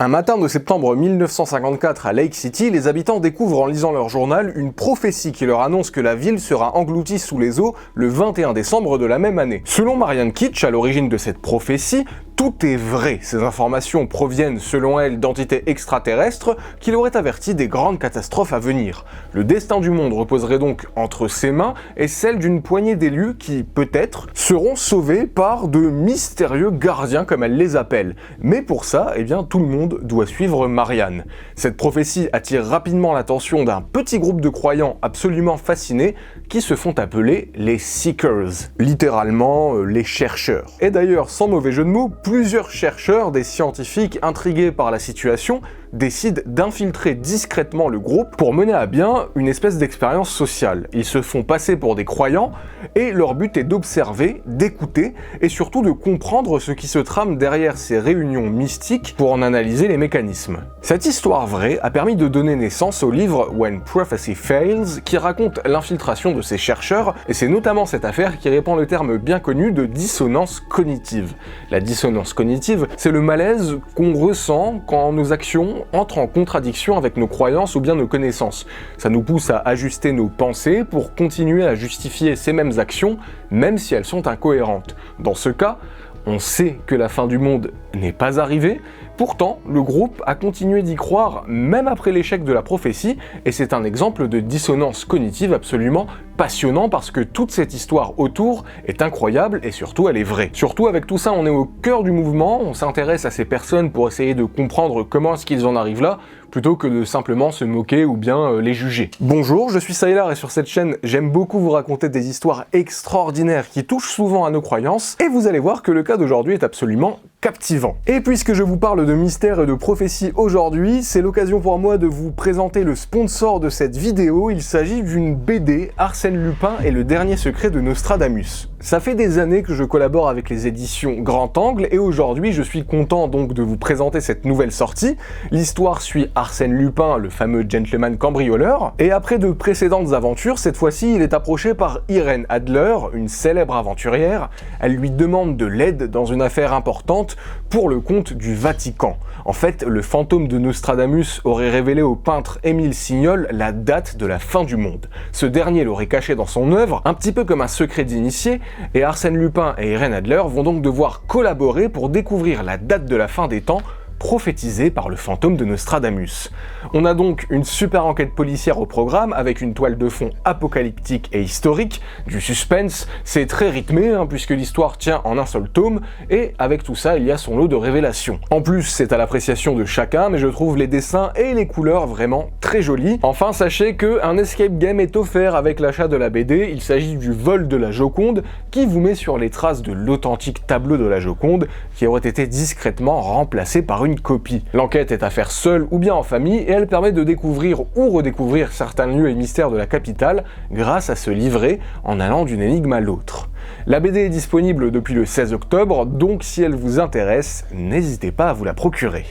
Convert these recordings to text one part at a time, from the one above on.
Un matin de septembre 1954 à Lake City, les habitants découvrent en lisant leur journal une prophétie qui leur annonce que la ville sera engloutie sous les eaux le 21 décembre de la même année. Selon Marianne Kitch, à l'origine de cette prophétie, tout est vrai. Ces informations proviennent, selon elle, d'entités extraterrestres qui l'auraient averti des grandes catastrophes à venir. Le destin du monde reposerait donc entre ses mains et celle d'une poignée d'élus qui, peut-être, seront sauvés par de mystérieux gardiens comme elle les appelle. Mais pour ça, tout le monde doit suivre Marianne. Cette prophétie attire rapidement l'attention d'un petit groupe de croyants absolument fascinés qui se font appeler les Seekers, littéralement les chercheurs. Et d'ailleurs, sans mauvais jeu de mots, plusieurs chercheurs, des scientifiques intrigués par la situation, décident d'infiltrer discrètement le groupe pour mener à bien une espèce d'expérience sociale. Ils se font passer pour des croyants et leur but est d'observer, d'écouter et surtout de comprendre ce qui se trame derrière ces réunions mystiques pour en analyser les mécanismes. Cette histoire vraie a permis de donner naissance au livre When Prophecy Fails qui raconte l'infiltration de ces chercheurs et c'est notamment cette affaire qui répand le terme bien connu de dissonance cognitive. La dissonance cognitive, c'est le malaise qu'on ressent quand nos actions entrent en contradiction avec nos croyances ou bien nos connaissances. Ça nous pousse à ajuster nos pensées pour continuer à justifier ces mêmes actions, même si elles sont incohérentes. Dans ce cas, on sait que la fin du monde n'est pas arrivée, pourtant le groupe a continué d'y croire même après l'échec de la prophétie, et c'est un exemple de dissonance cognitive absolument passionnant parce que toute cette histoire autour est incroyable et surtout elle est vraie. Surtout avec tout ça, on est au cœur du mouvement, on s'intéresse à ces personnes pour essayer de comprendre comment est-ce qu'ils en arrivent là, plutôt que de simplement se moquer ou bien les juger. Bonjour, je suis Sailor et sur cette chaîne, j'aime beaucoup vous raconter des histoires extraordinaires qui touchent souvent à nos croyances, et vous allez voir que le cas d'aujourd'hui est absolument captivant. Et puisque je vous parle de mystère et de prophétie aujourd'hui, c'est l'occasion pour moi de vous présenter le sponsor de cette vidéo. Il s'agit d'une BD, Arsène Lupin et le dernier secret de Nostradamus. Ça fait des années que je collabore avec les éditions Grand Angle et aujourd'hui je suis content donc de vous présenter cette nouvelle sortie. L'histoire suit Arsène Lupin, le fameux gentleman cambrioleur, et après de précédentes aventures, cette fois-ci il est approché par Irène Adler, une célèbre aventurière. Elle lui demande de l'aide dans une affaire importante pour le compte du Vatican. En fait, le fantôme de Nostradamus aurait révélé au peintre Émile Signol la date de la fin du monde. Ce dernier l'aurait caché dans son œuvre, un petit peu comme un secret d'initié, et Arsène Lupin et Irène Adler vont donc devoir collaborer pour découvrir la date de la fin des temps prophétisée par le fantôme de Nostradamus. On a donc une super enquête policière au programme avec une toile de fond apocalyptique et historique, du suspense, c'est très rythmé puisque l'histoire tient en un seul tome et avec tout ça il y a son lot de révélations. En plus c'est à l'appréciation de chacun mais je trouve les dessins et les couleurs vraiment très jolis. Enfin sachez qu'un escape game est offert avec l'achat de la BD, il s'agit du vol de la Joconde qui vous met sur les traces de l'authentique tableau de la Joconde qui aurait été discrètement remplacé par une copie. L'enquête est à faire seule ou bien en famille et elle permet de découvrir ou redécouvrir certains lieux et mystères de la capitale grâce à ce livret en allant d'une énigme à l'autre. La BD est disponible depuis le 16 octobre, donc si elle vous intéresse, n'hésitez pas à vous la procurer.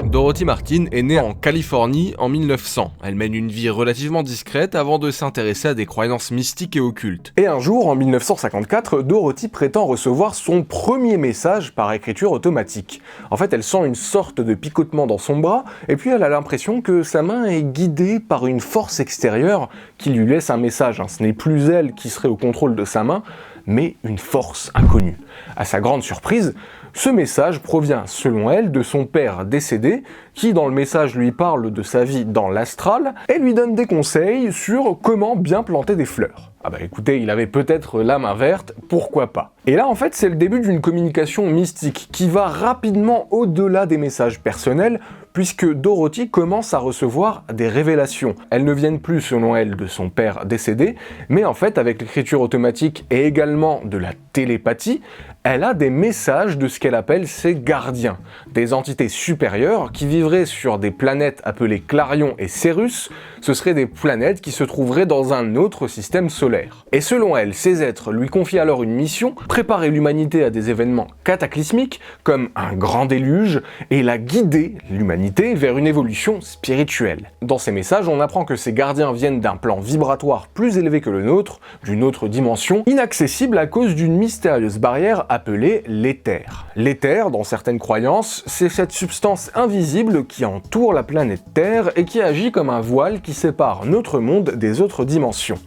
Dorothy Martin est née en Californie en 1900. Elle mène une vie relativement discrète avant de s'intéresser à des croyances mystiques et occultes. Et un jour, en 1954, Dorothy prétend recevoir son premier message par écriture automatique. En fait, elle sent une sorte de picotement dans son bras, et puis elle a l'impression que sa main est guidée par une force extérieure qui lui laisse un message. Ce n'est plus elle qui serait au contrôle de sa main, mais une force inconnue. À sa grande surprise, ce message provient, selon elle, de son père décédé, qui dans le message lui parle de sa vie dans l'astral et lui donne des conseils sur comment bien planter des fleurs. Ah bah écoutez, il avait peut-être la main verte, pourquoi pas. Et là en fait c'est le début d'une communication mystique qui va rapidement au-delà des messages personnels puisque Dorothy commence à recevoir des révélations. Elles ne viennent plus selon elle de son père décédé, mais en fait avec l'écriture automatique et également de la télépathie, elle a des messages de ce qu'elle appelle ses gardiens, des entités supérieures qui vivraient sur des planètes appelées Clarion et Cérus. Ce seraient des planètes qui se trouveraient dans un autre système solaire. Et selon elle, ces êtres lui confient alors une mission, préparer l'humanité à des événements cataclysmiques comme un grand déluge et la guider, l'humanité, vers une évolution spirituelle. Dans ces messages, on apprend que ces gardiens viennent d'un plan vibratoire plus élevé que le nôtre, d'une autre dimension, inaccessible à cause d'une mystérieuse barrière appelée l'éther. L'éther, dans certaines croyances, c'est cette substance invisible qui entoure la planète Terre et qui agit comme un voile qui sépare notre monde des autres dimensions.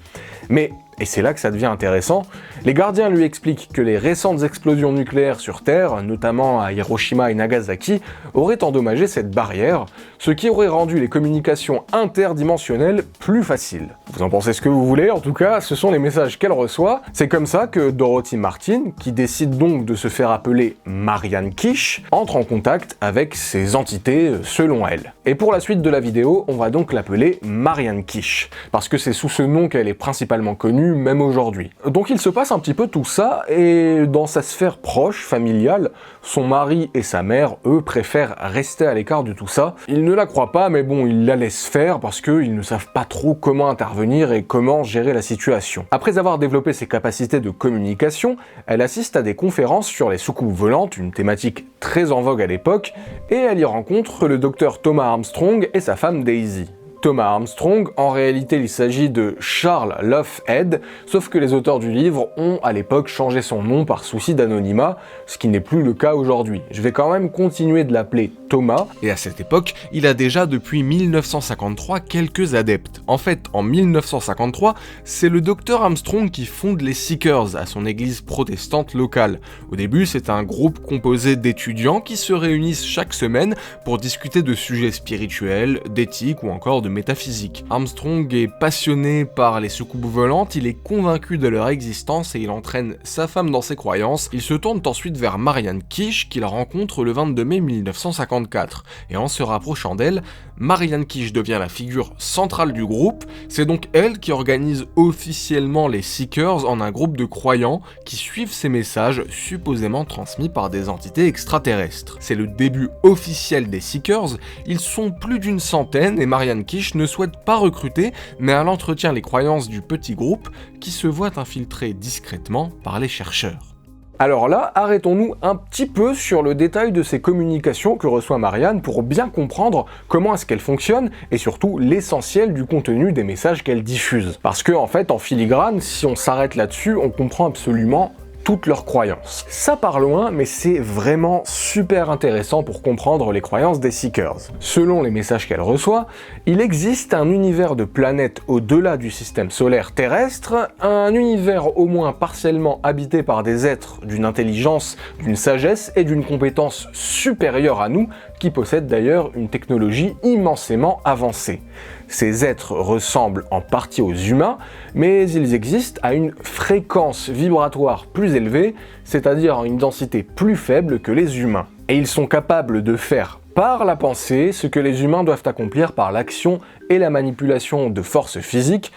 Mais, et c'est là que ça devient intéressant, les gardiens lui expliquent que les récentes explosions nucléaires sur Terre, notamment à Hiroshima et Nagasaki, auraient endommagé cette barrière, ce qui aurait rendu les communications interdimensionnelles plus faciles. Vous en pensez ce que vous voulez, en tout cas, ce sont les messages qu'elle reçoit. C'est comme ça que Dorothy Martin, qui décide donc de se faire appeler Marianne Kish, entre en contact avec ces entités selon elle. Et pour la suite de la vidéo, on va donc l'appeler Marianne Kish, parce que c'est sous ce nom qu'elle est principalement connue, même aujourd'hui. Donc il se passe un petit peu tout ça, et dans sa sphère proche, familiale, son mari et sa mère, eux, préfèrent rester à l'écart de tout ça. Ils ne la croient pas, mais bon, ils la laissent faire parce qu'ils ne savent pas trop comment intervenir et comment gérer la situation. Après avoir développé ses capacités de communication, elle assiste à des conférences sur les soucoupes volantes, une thématique très en vogue à l'époque, et elle y rencontre le docteur Thomas Armstrong et sa femme Daisy. Thomas Armstrong, en réalité il s'agit de Charles Loughead, sauf que les auteurs du livre ont à l'époque changé son nom par souci d'anonymat, ce qui n'est plus le cas aujourd'hui. Je vais quand même continuer de l'appeler Thomas. Et à cette époque, il a déjà depuis 1953 quelques adeptes. En fait, en 1953, c'est le docteur Armstrong qui fonde les Seekers à son église protestante locale. Au début, c'est un groupe composé d'étudiants qui se réunissent chaque semaine pour discuter de sujets spirituels, d'éthique ou encore de métaphysique. Armstrong est passionné par les soucoupes volantes, il est convaincu de leur existence et il entraîne sa femme dans ses croyances. Il se tourne ensuite vers Marianne Kish qu'il rencontre le 22 mai 1954. Et en se rapprochant d'elle, Marianne Kish devient la figure centrale du groupe. C'est donc elle qui organise officiellement les Seekers en un groupe de croyants qui suivent ces messages supposément transmis par des entités extraterrestres. C'est le début officiel des Seekers, ils sont plus d'une centaine et Marianne Kish ne souhaite pas recruter, mais elle entretient les croyances du petit groupe qui se voit infiltré discrètement par les chercheurs. Alors là, arrêtons-nous un petit peu sur le détail de ces communications que reçoit Marianne pour bien comprendre comment est-ce qu'elle fonctionne et surtout l'essentiel du contenu des messages qu'elle diffuse. Parce que en fait, en filigrane, si on s'arrête là-dessus, on comprend absolument toutes leurs croyances. Ça part loin, mais c'est vraiment super intéressant pour comprendre les croyances des Seekers. Selon les messages qu'elle reçoit, il existe un univers de planètes au-delà du système solaire terrestre, un univers au moins partiellement habité par des êtres d'une intelligence, d'une sagesse et d'une compétence supérieure à nous, qui possèdent d'ailleurs une technologie immensément avancée. Ces êtres ressemblent en partie aux humains, mais ils existent à une fréquence vibratoire plus élevée, c'est-à-dire à une densité plus faible que les humains. Et ils sont capables de faire par la pensée ce que les humains doivent accomplir par l'action et la manipulation de forces physiques.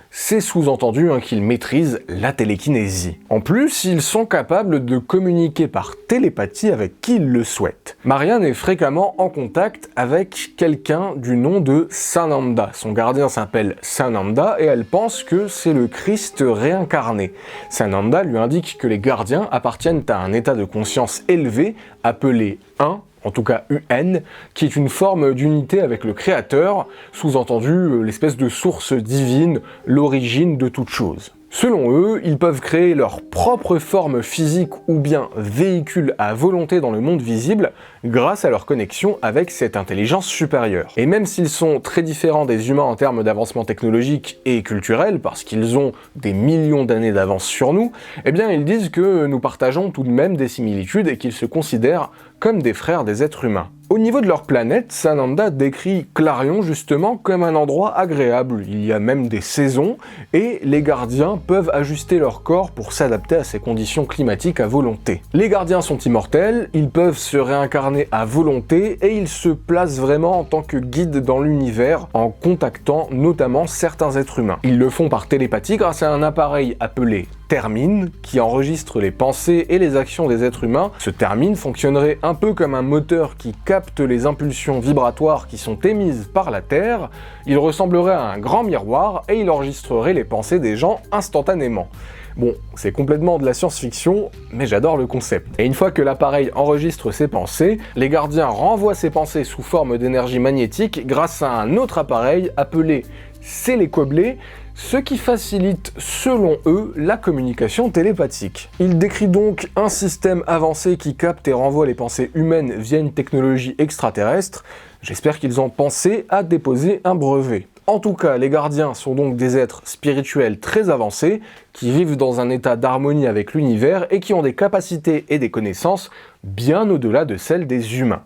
C'est sous-entendu qu'ils maîtrisent la télékinésie. En plus, ils sont capables de communiquer par télépathie avec qui ils le souhaitent. Marianne est fréquemment en contact avec quelqu'un du nom de Sananda. Son gardien s'appelle Sananda et elle pense que c'est le Christ réincarné. Sananda lui indique que les gardiens appartiennent à un état de conscience élevé appelé 1, en tout cas UN, qui est une forme d'unité avec le Créateur, sous-entendu l'espèce de source divine, l'origine de toute chose. Selon eux, ils peuvent créer leur propre forme physique ou bien véhicule à volonté dans le monde visible grâce à leur connexion avec cette intelligence supérieure. Et même s'ils sont très différents des humains en termes d'avancement technologique et culturel, parce qu'ils ont des millions d'années d'avance sur nous, eh bien ils disent que nous partageons tout de même des similitudes et qu'ils se considèrent comme des frères des êtres humains. Au niveau de leur planète, Sananda décrit Clarion justement comme un endroit agréable. Il y a même des saisons et les gardiens peuvent ajuster leur corps pour s'adapter à ces conditions climatiques à volonté. Les gardiens sont immortels, ils peuvent se réincarner à volonté et ils se placent vraiment en tant que guides dans l'univers en contactant notamment certains êtres humains. Ils le font par télépathie grâce à un appareil appelé Termine, qui enregistre les pensées et les actions des êtres humains. Ce Termine fonctionnerait un peu comme un moteur qui capte les impulsions vibratoires qui sont émises par la Terre. Il ressemblerait à un grand miroir et il enregistrerait les pensées des gens instantanément. Bon, c'est complètement de la science-fiction, mais j'adore le concept. Et une fois que l'appareil enregistre ses pensées, les gardiens renvoient ces pensées sous forme d'énergie magnétique grâce à un autre appareil appelé Célécoblé. ce qui facilite, selon eux, la communication télépathique. Il décrit donc un système avancé qui capte et renvoie les pensées humaines via une technologie extraterrestre. J'espère qu'ils ont pensé à déposer un brevet. En tout cas, les gardiens sont donc des êtres spirituels très avancés, qui vivent dans un état d'harmonie avec l'univers et qui ont des capacités et des connaissances bien au-delà de celles des humains.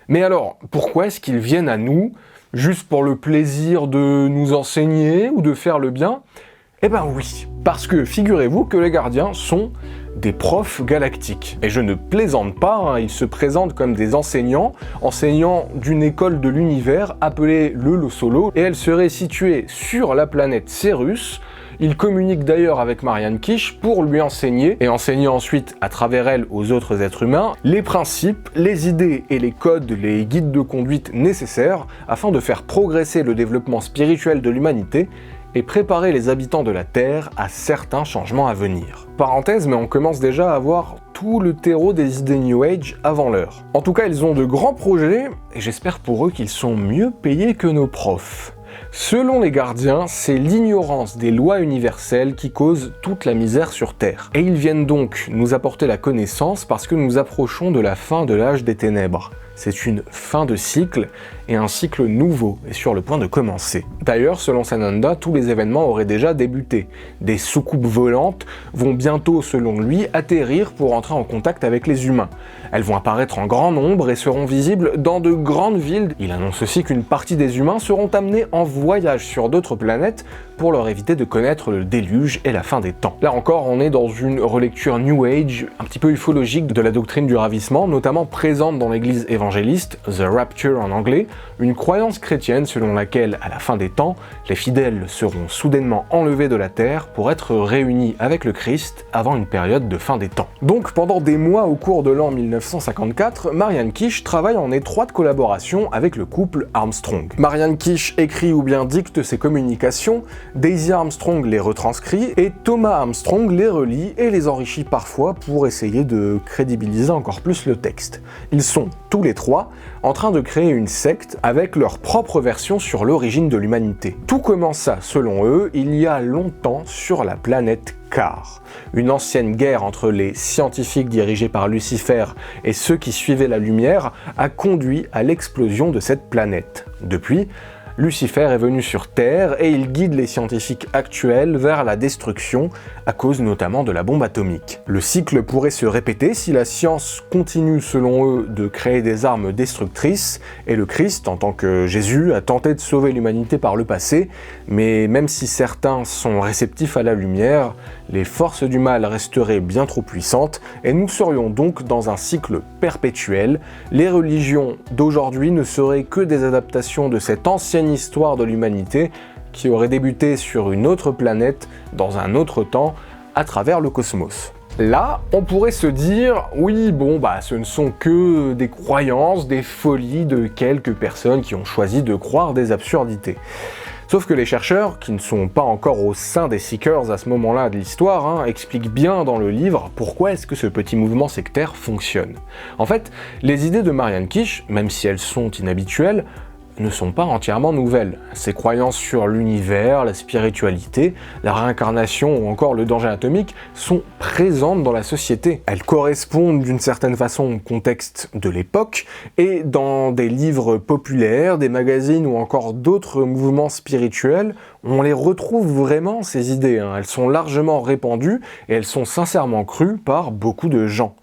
Mais alors, pourquoi est-ce qu'ils viennent à nous ? Juste pour le plaisir de nous enseigner ou de faire le bien? Eh ben oui, parce que figurez-vous que les gardiens sont des profs galactiques. Et je ne plaisante pas, hein, ils se présentent comme des enseignants d'une école de l'univers appelée le Losolo, et elle serait située sur la planète Cérus. Il communique d'ailleurs avec Marianne Kish pour lui enseigner, et enseigner ensuite à travers elle aux autres êtres humains, les principes, les idées et les codes, les guides de conduite nécessaires afin de faire progresser le développement spirituel de l'humanité et préparer les habitants de la Terre à certains changements à venir. Parenthèse, mais on commence déjà à voir tout le terreau des idées New Age avant l'heure. En tout cas, ils ont de grands projets, et j'espère pour eux qu'ils sont mieux payés que nos profs. Selon les gardiens, c'est l'ignorance des lois universelles qui cause toute la misère sur Terre. Et ils viennent donc nous apporter la connaissance parce que nous approchons de la fin de l'âge des ténèbres. C'est une fin de cycle, et un cycle nouveau est sur le point de commencer. D'ailleurs, selon Sananda, tous les événements auraient déjà débuté. Des soucoupes volantes vont bientôt, selon lui, atterrir pour entrer en contact avec les humains. Elles vont apparaître en grand nombre et seront visibles dans de grandes villes. Il annonce aussi qu'une partie des humains seront amenés en voyage sur d'autres planètes pour leur éviter de connaître le déluge et la fin des temps. Là encore, on est dans une relecture New Age, un petit peu ufologique de la doctrine du ravissement, notamment présente dans l'église évangéliste, The Rapture en anglais, une croyance chrétienne selon laquelle, à la fin des temps, les fidèles seront soudainement enlevés de la terre pour être réunis avec le Christ avant une période de fin des temps. Donc pendant des mois au cours de l'an 1954, Marianne Kish travaille en étroite collaboration avec le couple Armstrong. Marianne Kish écrit ou bien dicte ses communications, Daisy Armstrong les retranscrit et Thomas Armstrong les relit et les enrichit parfois pour essayer de crédibiliser encore plus le texte. Ils sont tous les trois en train de créer une secte avec leur propre version sur l'origine de l'humanité. Tout commença, selon eux, il y a longtemps sur la planète Car. Une ancienne guerre entre les scientifiques dirigés par Lucifer et ceux qui suivaient la lumière a conduit à l'explosion de cette planète. Depuis, Lucifer est venu sur Terre et il guide les scientifiques actuels vers la destruction, à cause notamment de la bombe atomique. Le cycle pourrait se répéter si la science continue selon eux de créer des armes destructrices, et le Christ, en tant que Jésus, a tenté de sauver l'humanité par le passé, mais même si certains sont réceptifs à la lumière, les forces du mal resteraient bien trop puissantes, et nous serions donc dans un cycle perpétuel. Les religions d'aujourd'hui ne seraient que des adaptations de cette ancienne histoire de l'humanité qui aurait débuté sur une autre planète, dans un autre temps, à travers le cosmos. Là, on pourrait se dire, oui, bon, ce ne sont que des croyances, des folies de quelques personnes qui ont choisi de croire des absurdités. Sauf que les chercheurs, qui ne sont pas encore au sein des Seekers à ce moment-là de l'histoire, expliquent bien dans le livre pourquoi est-ce que ce petit mouvement sectaire fonctionne. En fait, les idées de Marianne Kish, même si elles sont inhabituelles, ne sont pas entièrement nouvelles. Ses croyances sur l'univers, la spiritualité, la réincarnation ou encore le danger atomique sont présentes dans la société. Elles correspondent d'une certaine façon au contexte de l'époque, et dans des livres populaires, des magazines ou encore d'autres mouvements spirituels, on les retrouve vraiment, ces idées. Elles sont largement répandues et elles sont sincèrement crues par beaucoup de gens.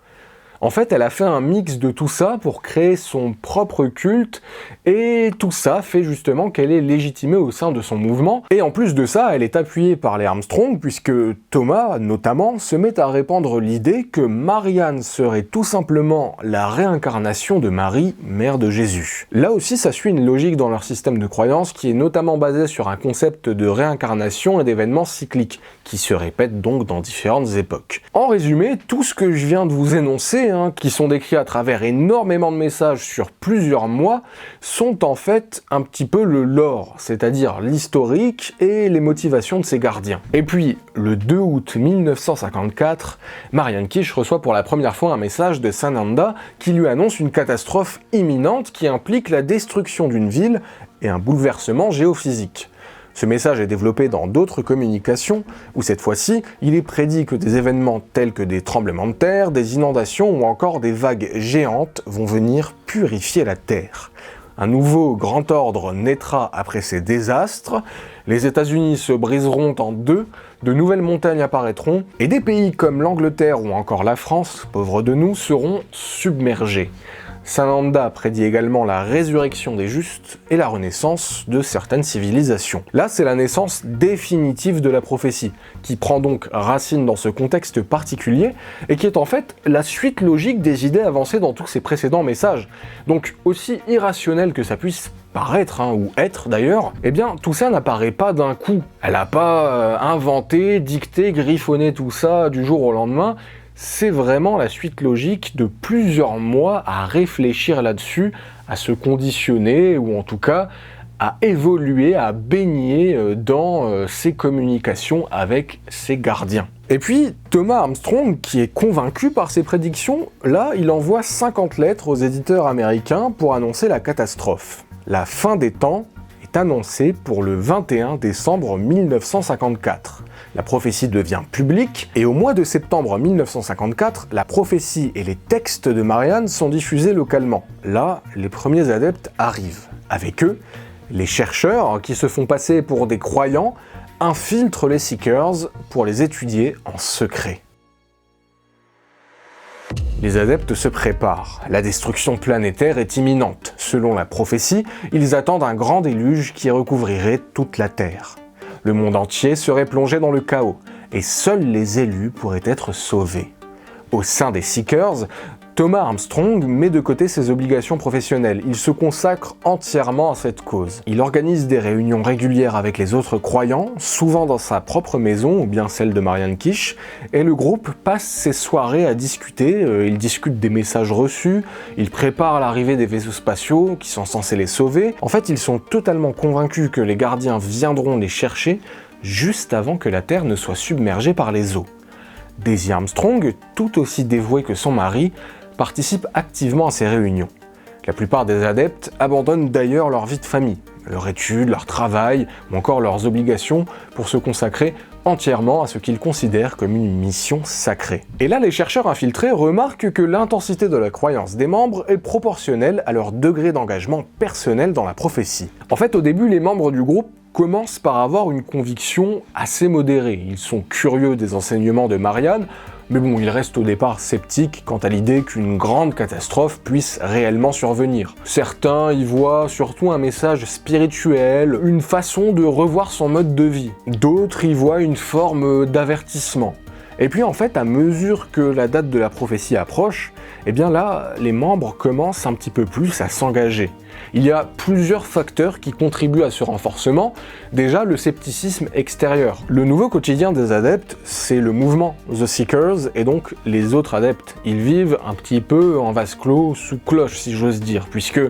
En fait, elle a fait un mix de tout ça pour créer son propre culte, et tout ça fait justement qu'elle est légitimée au sein de son mouvement. Et en plus de ça, elle est appuyée par les Armstrong, puisque Thomas, notamment, se met à répandre l'idée que Marianne serait tout simplement la réincarnation de Marie, mère de Jésus. Là aussi, ça suit une logique dans leur système de croyance qui est notamment basé sur un concept de réincarnation et d'événements cycliques, qui se répètent donc dans différentes époques. En résumé, tout ce que je viens de vous énoncer, qui sont décrits à travers énormément de messages sur plusieurs mois, sont en fait un petit peu le lore, c'est-à-dire l'historique et les motivations de ces gardiens. Et puis, le 2 août 1954, Marianne Kish reçoit pour la première fois un message de Sananda qui lui annonce une catastrophe imminente qui implique la destruction d'une ville et un bouleversement géophysique. Ce message est développé dans d'autres communications, où cette fois-ci, il est prédit que des événements tels que des tremblements de terre, des inondations ou encore des vagues géantes vont venir purifier la Terre. Un nouveau grand ordre naîtra après ces désastres, les États-Unis se briseront en deux, de nouvelles montagnes apparaîtront, et des pays comme l'Angleterre ou encore la France, pauvres de nous, seront submergés. Sananda prédit également la résurrection des justes et la renaissance de certaines civilisations. Là, c'est la naissance définitive de la prophétie, qui prend donc racine dans ce contexte particulier, et qui est en fait la suite logique des idées avancées dans tous ces précédents messages. Donc, aussi irrationnel que ça puisse paraître, ou être d'ailleurs, eh bien tout ça n'apparaît pas d'un coup. Elle n'a pas inventé, dicté, griffonné tout ça du jour au lendemain. C'est vraiment la suite logique de plusieurs mois à réfléchir là-dessus, à se conditionner, ou en tout cas à évoluer, à baigner dans ces communications avec ses gardiens. Et puis, Thomas Armstrong, qui est convaincu par ses prédictions, là, il envoie 50 lettres aux éditeurs américains pour annoncer la catastrophe. La fin des temps est annoncée pour le 21 décembre 1954. La prophétie devient publique, et au mois de septembre 1954, la prophétie et les textes de Marianne sont diffusés localement. Là, les premiers adeptes arrivent. Avec eux, les chercheurs, qui se font passer pour des croyants, infiltrent les Seekers pour les étudier en secret. Les adeptes se préparent. La destruction planétaire est imminente. Selon la prophétie, ils attendent un grand déluge qui recouvrirait toute la Terre. Le monde entier serait plongé dans le chaos, et seuls les élus pourraient être sauvés. Au sein des Seekers, Thomas Armstrong met de côté ses obligations professionnelles. Il se consacre entièrement à cette cause. Il organise des réunions régulières avec les autres croyants, souvent dans sa propre maison ou bien celle de Marianne Kish, et le groupe passe ses soirées à discuter. Ils discutent des messages reçus, ils préparent l'arrivée des vaisseaux spatiaux qui sont censés les sauver. En fait, ils sont totalement convaincus que les gardiens viendront les chercher juste avant que la Terre ne soit submergée par les eaux. Daisy Armstrong, tout aussi dévouée que son mari, participe activement à ces réunions. La plupart des adeptes abandonnent d'ailleurs leur vie de famille, leur étude, leur travail ou encore leurs obligations pour se consacrer entièrement à ce qu'ils considèrent comme une mission sacrée. Et là, les chercheurs infiltrés remarquent que l'intensité de la croyance des membres est proportionnelle à leur degré d'engagement personnel dans la prophétie. En fait, au début, les membres du groupe commencent par avoir une conviction assez modérée. Ils sont curieux des enseignements de Marianne, mais bon, ils restent au départ sceptiques quant à l'idée qu'une grande catastrophe puisse réellement survenir. Certains y voient surtout un message spirituel, une façon de revoir son mode de vie. D'autres y voient une forme d'avertissement. Et puis en fait, à mesure que la date de la prophétie approche, eh bien là, les membres commencent un petit peu plus à s'engager. Il y a plusieurs facteurs qui contribuent à ce renforcement. Déjà, le scepticisme extérieur. Le nouveau quotidien des adeptes, c'est le mouvement The Seekers et donc les autres adeptes. Ils vivent un petit peu en vase clos, sous cloche si j'ose dire, puisque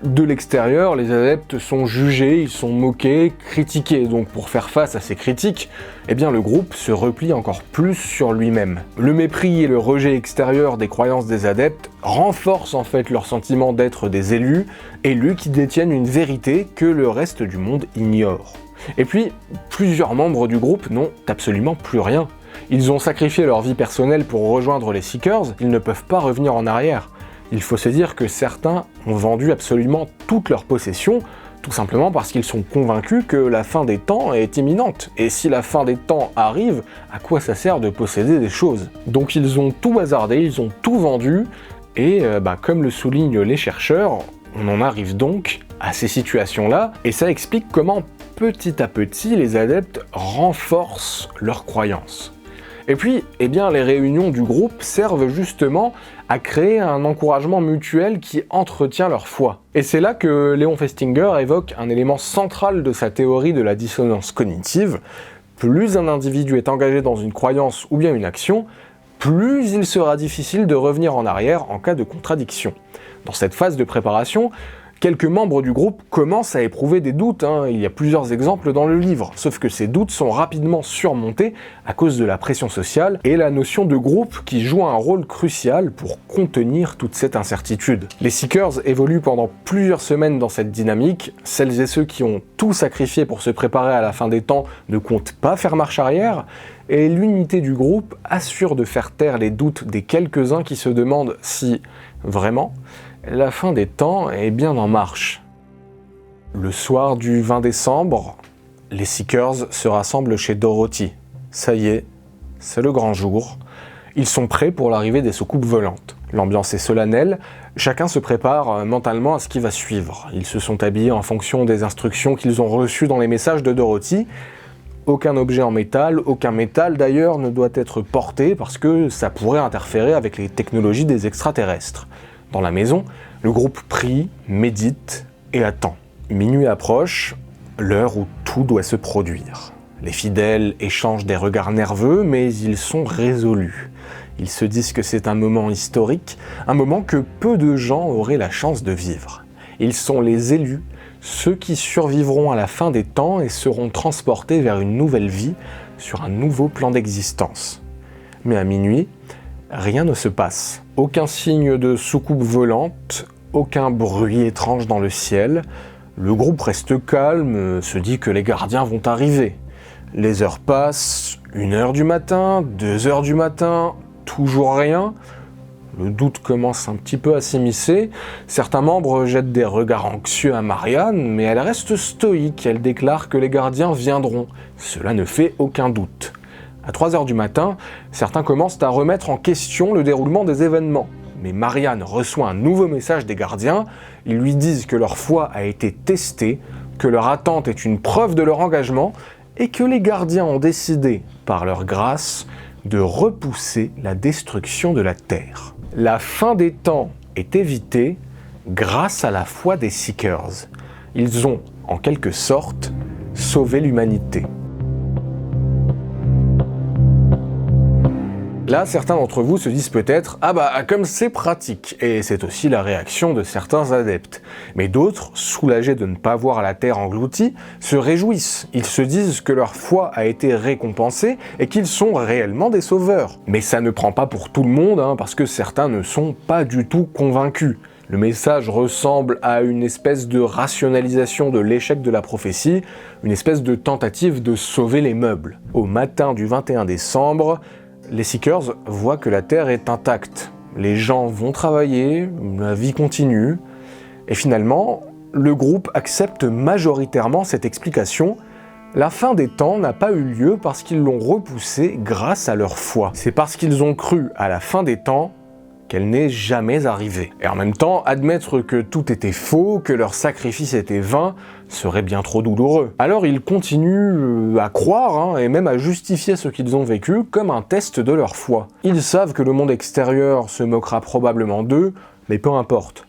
de l'extérieur, les adeptes sont jugés, ils sont moqués, critiqués. Donc pour faire face à ces critiques, eh bien le groupe se replie encore plus sur lui-même. Le mépris et le rejet extérieur des croyances des adeptes renforcent en fait leur sentiment d'être des élus qui détiennent une vérité que le reste du monde ignore. Et puis, plusieurs membres du groupe n'ont absolument plus rien. Ils ont sacrifié leur vie personnelle pour rejoindre les Seekers, ils ne peuvent pas revenir en arrière. Il faut se dire que certains ont vendu absolument toutes leurs possessions, tout simplement parce qu'ils sont convaincus que la fin des temps est imminente. Et si la fin des temps arrive, à quoi ça sert de posséder des choses? Donc ils ont tout hasardé, ils ont tout vendu, et comme le soulignent les chercheurs, on en arrive donc à ces situations-là, et ça explique comment petit à petit les adeptes renforcent leurs croyances. Et puis, les réunions du groupe servent justement à créer un encouragement mutuel qui entretient leur foi. Et c'est là que Léon Festinger évoque un élément central de sa théorie de la dissonance cognitive. Plus un individu est engagé dans une croyance ou bien une action, plus il sera difficile de revenir en arrière en cas de contradiction. Dans cette phase de préparation, Quelques membres du groupe commencent à éprouver des doutes, il y a plusieurs exemples dans le livre, sauf que ces doutes sont rapidement surmontés à cause de la pression sociale et la notion de groupe qui joue un rôle crucial pour contenir toute cette incertitude. Les Seekers évoluent pendant plusieurs semaines dans cette dynamique, celles et ceux qui ont tout sacrifié pour se préparer à la fin des temps ne comptent pas faire marche arrière, et l'unité du groupe assure de faire taire les doutes des quelques-uns qui se demandent si, vraiment, la fin des temps est bien en marche. Le soir du 20 décembre, les Seekers se rassemblent chez Dorothy. Ça y est, c'est le grand jour. Ils sont prêts pour l'arrivée des soucoupes volantes. L'ambiance est solennelle, chacun se prépare mentalement à ce qui va suivre. Ils se sont habillés en fonction des instructions qu'ils ont reçues dans les messages de Dorothy. Aucun objet en métal, aucun métal d'ailleurs ne doit être porté parce que ça pourrait interférer avec les technologies des extraterrestres. Dans la maison, le groupe prie, médite et attend. Minuit approche, l'heure où tout doit se produire. Les fidèles échangent des regards nerveux, mais ils sont résolus. Ils se disent que c'est un moment historique, un moment que peu de gens auraient la chance de vivre. Ils sont les élus, ceux qui survivront à la fin des temps et seront transportés vers une nouvelle vie sur un nouveau plan d'existence. Mais à minuit, rien ne se passe. Aucun signe de soucoupe volante, aucun bruit étrange dans le ciel. Le groupe reste calme, se dit que les gardiens vont arriver. Les heures passent, 1h du matin, 2h du matin, toujours rien. Le doute commence un petit peu à s'immiscer. Certains membres jettent des regards anxieux à Marianne, mais elle reste stoïque. Elle déclare que les gardiens viendront. Cela ne fait aucun doute. À 3h du matin, certains commencent à remettre en question le déroulement des événements. Mais Marianne reçoit un nouveau message des gardiens. Ils lui disent que leur foi a été testée, que leur attente est une preuve de leur engagement et que les gardiens ont décidé, par leur grâce, de repousser la destruction de la Terre. La fin des temps est évitée grâce à la foi des Seekers. Ils ont, en quelque sorte, sauvé l'humanité. Là, certains d'entre vous se disent peut-être « Ah bah, comme c'est pratique !» Et c'est aussi la réaction de certains adeptes. Mais d'autres, soulagés de ne pas voir la Terre engloutie, se réjouissent. Ils se disent que leur foi a été récompensée et qu'ils sont réellement des sauveurs. Mais ça ne prend pas pour tout le monde, parce que certains ne sont pas du tout convaincus. Le message ressemble à une espèce de rationalisation de l'échec de la prophétie, une espèce de tentative de sauver les meubles. Au matin du 21 décembre, les Seekers voient que la Terre est intacte. Les gens vont travailler, la vie continue. Et finalement, le groupe accepte majoritairement cette explication. La fin des temps n'a pas eu lieu parce qu'ils l'ont repoussée grâce à leur foi. C'est parce qu'ils ont cru à la fin des temps qu'elle n'est jamais arrivée. Et en même temps, admettre que tout était faux, que leur sacrifice était vain, serait bien trop douloureux. Alors ils continuent à croire, et même à justifier ce qu'ils ont vécu comme un test de leur foi. Ils savent que le monde extérieur se moquera probablement d'eux, mais peu importe.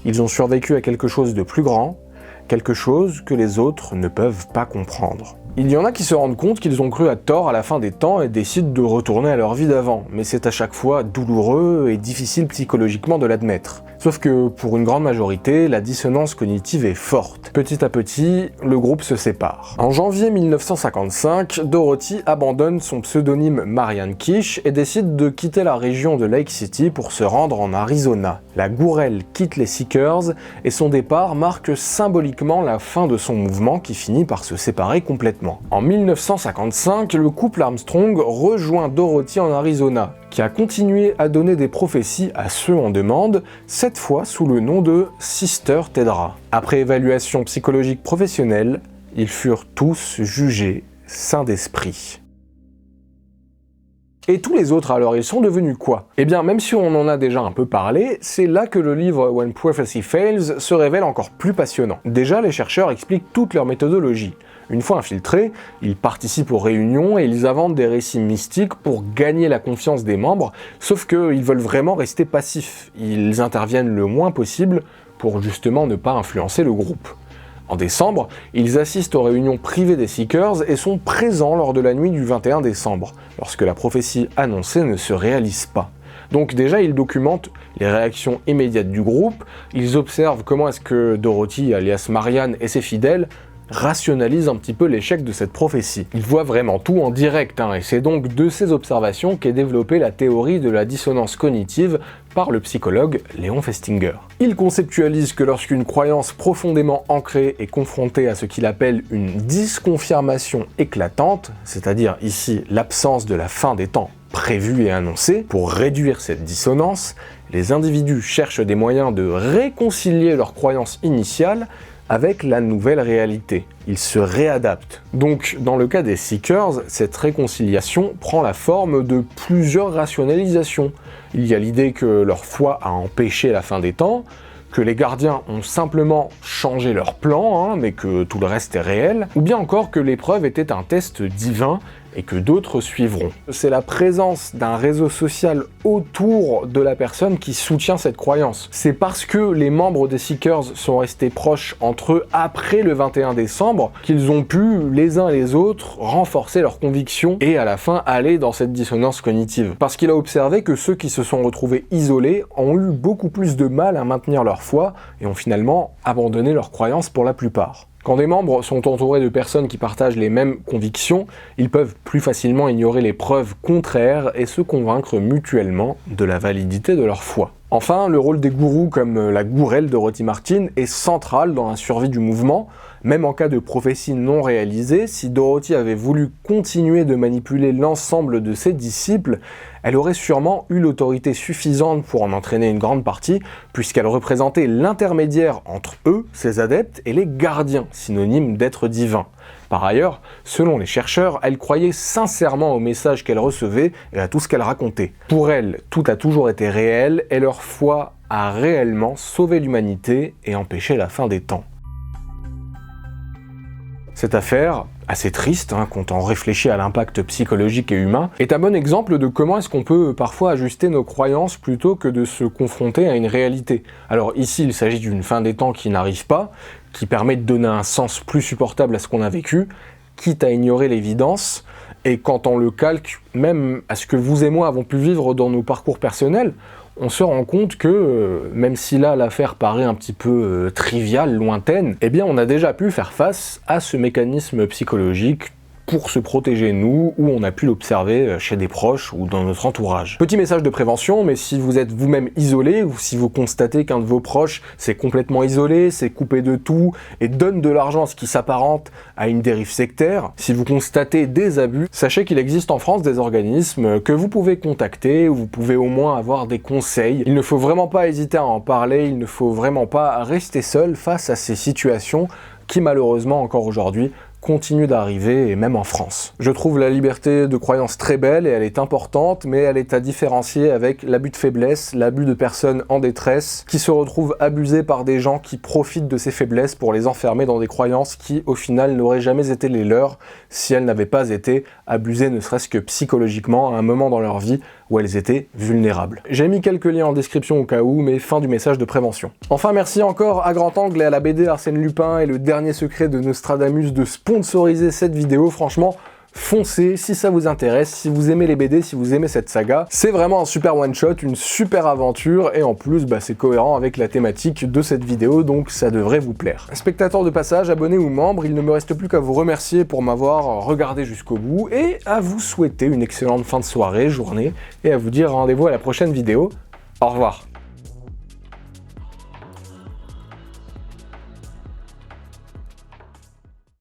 Ils ont survécu à quelque chose de plus grand, quelque chose que les autres ne peuvent pas comprendre. Il y en a qui se rendent compte qu'ils ont cru à tort à la fin des temps et décident de retourner à leur vie d'avant, mais c'est à chaque fois douloureux et difficile psychologiquement de l'admettre. Sauf que pour une grande majorité, la dissonance cognitive est forte. Petit à petit, le groupe se sépare. En janvier 1955, Dorothy abandonne son pseudonyme Marianne Kish et décide de quitter la région de Lake City pour se rendre en Arizona. La Gourelle quitte les Seekers et son départ marque symboliquement la fin de son mouvement qui finit par se séparer complètement. En 1955, le couple Armstrong rejoint Dorothy en Arizona, qui a continué à donner des prophéties à ceux en demande, cette fois sous le nom de Sister Tedra. Après évaluation psychologique professionnelle, ils furent tous jugés saints d'esprit. Et tous les autres alors, ils sont devenus quoi? Eh bien, même si on en a déjà un peu parlé, c'est là que le livre When Prophecy Fails se révèle encore plus passionnant. Déjà, les chercheurs expliquent toute leur méthodologie. Une fois infiltrés, ils participent aux réunions et ils inventent des récits mystiques pour gagner la confiance des membres, sauf qu'ils veulent vraiment rester passifs. Ils interviennent le moins possible pour justement ne pas influencer le groupe. En décembre, ils assistent aux réunions privées des Seekers et sont présents lors de la nuit du 21 décembre, lorsque la prophétie annoncée ne se réalise pas. Donc déjà, ils documentent les réactions immédiates du groupe, ils observent comment est-ce que Dorothy, alias Marianne, et ses fidèles rationalisent un petit peu l'échec de cette prophétie. Ils voient vraiment tout en direct, et c'est donc de ces observations qu'est développée la théorie de la dissonance cognitive par le psychologue Léon Festinger. Il conceptualise que lorsqu'une croyance profondément ancrée est confrontée à ce qu'il appelle une disconfirmation éclatante, c'est-à-dire ici l'absence de la fin des temps prévue et annoncée, pour réduire cette dissonance, les individus cherchent des moyens de réconcilier leur croyance initiale avec la nouvelle réalité. Ils se réadaptent. Donc, dans le cas des Seekers, cette réconciliation prend la forme de plusieurs rationalisations. Il y a l'idée que leur foi a empêché la fin des temps, que les gardiens ont simplement changé leur plan, mais que tout le reste est réel, ou bien encore que l'épreuve était un test divin et que d'autres suivront. C'est la présence d'un réseau social autour de la personne qui soutient cette croyance. C'est parce que les membres des Seekers sont restés proches entre eux après le 21 décembre qu'ils ont pu, les uns les autres, renforcer leurs convictions et à la fin aller dans cette dissonance cognitive. Parce qu'il a observé que ceux qui se sont retrouvés isolés ont eu beaucoup plus de mal à maintenir leur foi et ont finalement abandonné leurs croyances pour la plupart. Quand des membres sont entourés de personnes qui partagent les mêmes convictions, ils peuvent plus facilement ignorer les preuves contraires et se convaincre mutuellement de la validité de leur foi. Enfin, le rôle des gourous comme la gourelle de Dorothy Martin est central dans la survie du mouvement. Même en cas de prophétie non réalisée, si Dorothy avait voulu continuer de manipuler l'ensemble de ses disciples, elle aurait sûrement eu l'autorité suffisante pour en entraîner une grande partie, puisqu'elle représentait l'intermédiaire entre eux, ses adeptes, et les gardiens, synonymes d'êtres divins. Par ailleurs, selon les chercheurs, elle croyait sincèrement au message qu'elle recevait et à tout ce qu'elle racontait. Pour elle, tout a toujours été réel et leur foi a réellement sauvé l'humanité et empêché la fin des temps. Cette affaire, assez triste quand on réfléchit à l'impact psychologique et humain, est un bon exemple de comment est-ce qu'on peut parfois ajuster nos croyances plutôt que de se confronter à une réalité. Alors ici, il s'agit d'une fin des temps qui n'arrive pas, qui permet de donner un sens plus supportable à ce qu'on a vécu, quitte à ignorer l'évidence, et quand on le calque même à ce que vous et moi avons pu vivre dans nos parcours personnels, on se rend compte que, même si là l'affaire paraît un petit peu triviale, lointaine, eh bien on a déjà pu faire face à ce mécanisme psychologique pour se protéger nous, ou on a pu l'observer chez des proches ou dans notre entourage. Petit message de prévention, mais si vous êtes vous-même isolé, ou si vous constatez qu'un de vos proches s'est complètement isolé, s'est coupé de tout, et donne de l'argent à ce qui s'apparente à une dérive sectaire, si vous constatez des abus, sachez qu'il existe en France des organismes que vous pouvez contacter, où vous pouvez au moins avoir des conseils. Il ne faut vraiment pas hésiter à en parler, il ne faut vraiment pas rester seul face à ces situations qui malheureusement encore aujourd'hui continue d'arriver, et même en France. Je trouve la liberté de croyance très belle et elle est importante, mais elle est à différencier avec l'abus de faiblesse, l'abus de personnes en détresse, qui se retrouvent abusées par des gens qui profitent de ces faiblesses pour les enfermer dans des croyances qui, au final, n'auraient jamais été les leurs si elles n'avaient pas été abusées, ne serait-ce que psychologiquement, à un moment dans leur vie où elles étaient vulnérables. J'ai mis quelques liens en description au cas où, mais fin du message de prévention. Enfin, merci encore à Grand Angle et à la BD Arsène Lupin et le dernier secret de Nostradamus de sponsoriser cette vidéo. Franchement, foncez si ça vous intéresse, si vous aimez les BD, si vous aimez cette saga. C'est vraiment un super one-shot, une super aventure, et en plus, c'est cohérent avec la thématique de cette vidéo, donc ça devrait vous plaire. Spectateurs de passage, abonnés ou membres, il ne me reste plus qu'à vous remercier pour m'avoir regardé jusqu'au bout, et à vous souhaiter une excellente fin de soirée, journée, et à vous dire rendez-vous à la prochaine vidéo. Au revoir.